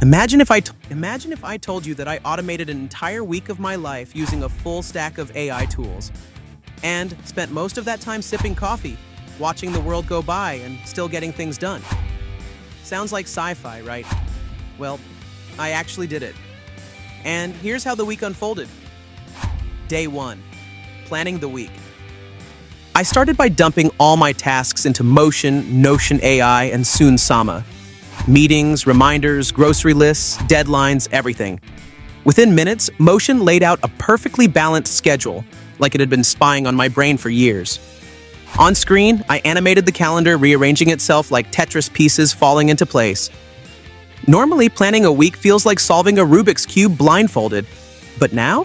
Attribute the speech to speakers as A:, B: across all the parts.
A: Imagine if I told you that I automated an entire week of my life using a full stack of AI tools and spent most of that time sipping coffee, watching the world go by and still getting things done. Sounds like sci-fi, right? Well, I actually did it. And here's how the week unfolded. Day 1. Planning the week. I started by dumping all my tasks into Motion, Notion AI, and soon Sama. Meetings, reminders, grocery lists, deadlines, everything. Within minutes, Motion laid out a perfectly balanced schedule, like it had been spying on my brain for years. On screen, I animated the calendar rearranging itself like Tetris pieces falling into place. Normally, planning a week feels like solving a Rubik's Cube blindfolded, but now?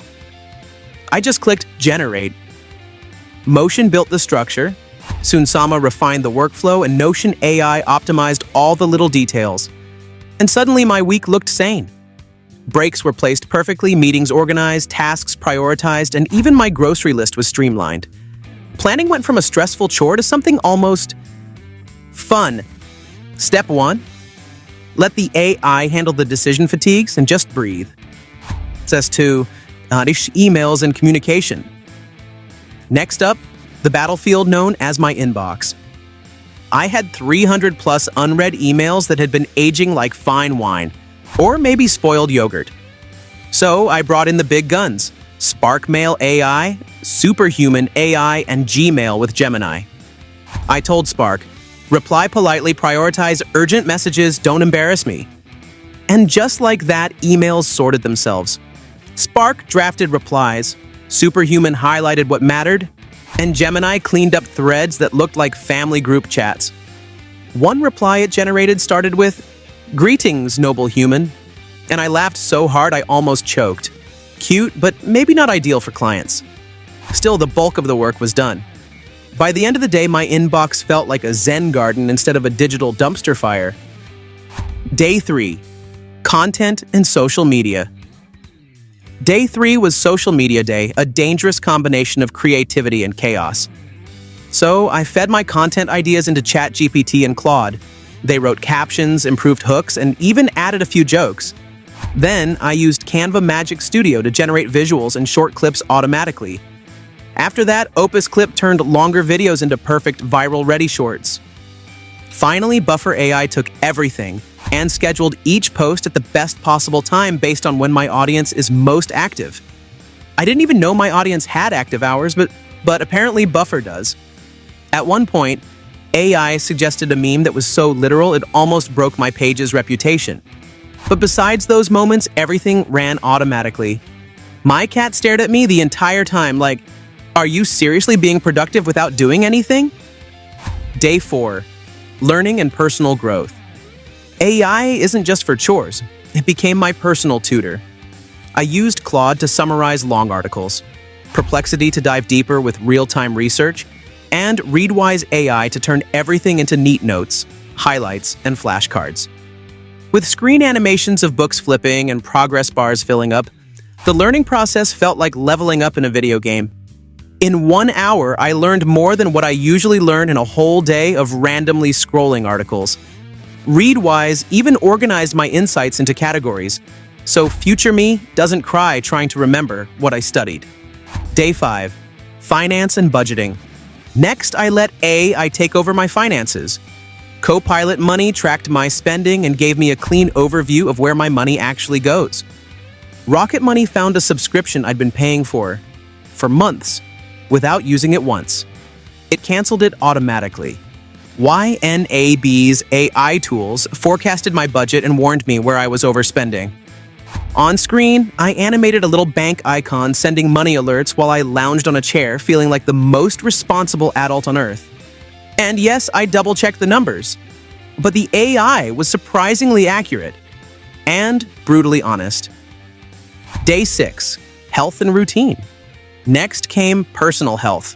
A: I just clicked Generate. Motion built the structure, Sunsama refined the workflow, and Notion AI optimized all the little details. And suddenly my week looked sane. Breaks were placed perfectly, meetings organized, tasks prioritized, and even my grocery list was streamlined. Planning went from a stressful chore to something almost fun. Step 1. Let the AI handle the decision fatigues and just breathe. Step 2. Emails and communication. Next up, the battlefield known as my inbox. I had 300 plus unread emails that had been aging like fine wine, or maybe spoiled yogurt. So I brought in the big guns: SparkMail AI, Superhuman AI, and Gmail with Gemini. I told Spark, reply politely, prioritize urgent messages, don't embarrass me. And just like that, emails sorted themselves. Spark drafted replies, Superhuman highlighted what mattered, and Gemini cleaned up threads that looked like family group chats. One reply it generated started with, "Greetings, noble human," and I laughed so hard I almost choked. Cute, but maybe not ideal for clients. Still, the bulk of the work was done. By the end of the day, my inbox felt like a Zen garden instead of a digital dumpster fire. Day 3. Content and social media. Day 3 was social media day, a dangerous combination of creativity and chaos. So I fed my content ideas into ChatGPT and Claude. They wrote captions, improved hooks, and even added a few jokes. Then I used Canva Magic Studio to generate visuals and short clips automatically. After that, Opus Clip turned longer videos into perfect viral-ready shorts. Finally, Buffer AI took everything and scheduled each post at the best possible time based on when my audience is most active. I didn't even know my audience had active hours, but apparently Buffer does. At one point, AI suggested a meme that was so literal it almost broke my page's reputation. But besides those moments, everything ran automatically. My cat stared at me the entire time like, "Are you seriously being productive without doing anything?" Day 4. Learning and personal growth. AI isn't just for chores. It became my personal tutor. I used Claude to summarize long articles, Perplexity to dive deeper with real-time research, and Readwise AI to turn everything into neat notes, highlights, and flashcards. With screen animations of books flipping and progress bars filling up, the learning process felt like leveling up in a video game. In 1 hour, I learned more than what I usually learn in a whole day of randomly scrolling articles. Readwise even organized my insights into categories, so future me doesn't cry trying to remember what I studied. Day 5. Finance and budgeting. Next, I let AI take over my finances. Copilot Money tracked my spending and gave me a clean overview of where my money actually goes. Rocket Money found a subscription I'd been paying for months without using it once. It canceled it automatically. YNAB's AI tools forecasted my budget and warned me where I was overspending. On screen, I animated a little bank icon sending money alerts while I lounged on a chair feeling like the most responsible adult on earth. And yes, I double-checked the numbers. But the AI was surprisingly accurate and brutally honest. Day 6. Health and routine. Next came personal health.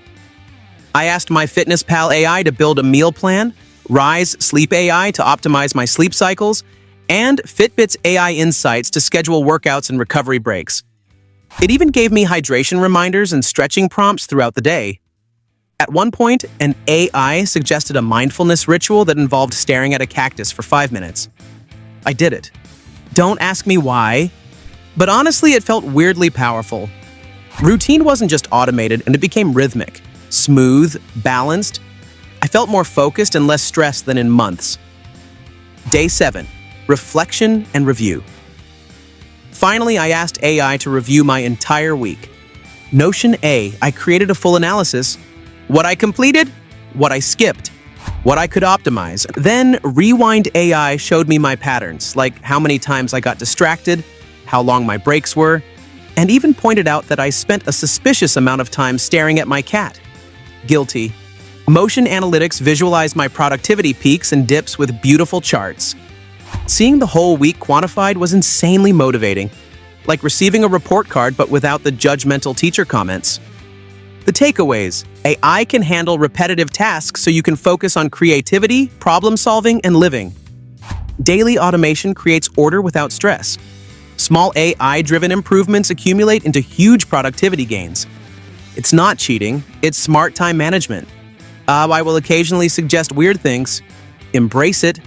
A: I asked my FitnessPal AI to build a meal plan, Rise Sleep AI to optimize my sleep cycles, and Fitbit's AI Insights to schedule workouts and recovery breaks. It even gave me hydration reminders and stretching prompts throughout the day. At one point, an AI suggested a mindfulness ritual that involved staring at a cactus for 5 minutes. I did it. Don't ask me why, but honestly, it felt weirdly powerful. Routine wasn't just automated, and it became rhythmic, smooth, balanced. I felt more focused and less stressed than in months. Day 7. Reflection and review. Finally, I asked AI to review my entire week. Notion A, I created a full analysis. What I completed, what I skipped, what I could optimize. Then Rewind AI showed me my patterns, like how many times I got distracted, how long my breaks were, and even pointed out that I spent a suspicious amount of time staring at my cat. Guilty. Motion Analytics visualized my productivity peaks and dips with beautiful charts. Seeing the whole week quantified was insanely motivating, like receiving a report card but without the judgmental teacher comments. The takeaways: AI can handle repetitive tasks so you can focus on creativity, problem solving, and living. Daily automation creates order without stress. Small AI-driven improvements accumulate into huge productivity gains. It's not cheating, it's smart time management. I will occasionally suggest weird things. Embrace it.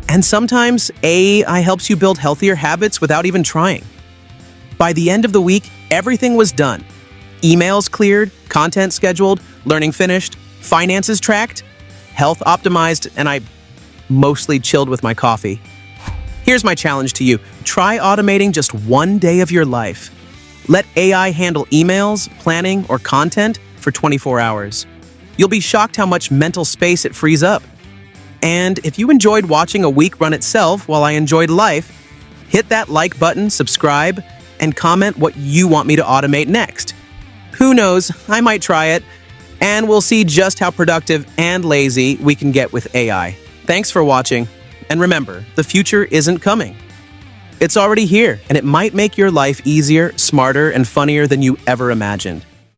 A: And sometimes AI helps you build healthier habits without even trying. By the end of the week, everything was done. Emails cleared, content scheduled, learning finished, finances tracked, health optimized, and I mostly chilled with my coffee. Here's my challenge to you. Try automating just one day of your life. Let AI handle emails, planning, or content for 24 hours. You'll be shocked how much mental space it frees up. And if you enjoyed watching a week run itself while I enjoyed life, hit that like button, subscribe, and comment what you want me to automate next. Who knows, I might try it, and we'll see just how productive and lazy we can get with AI. Thanks for watching, and remember, the future isn't coming. It's already here, and it might make your life easier, smarter, and funnier than you ever imagined.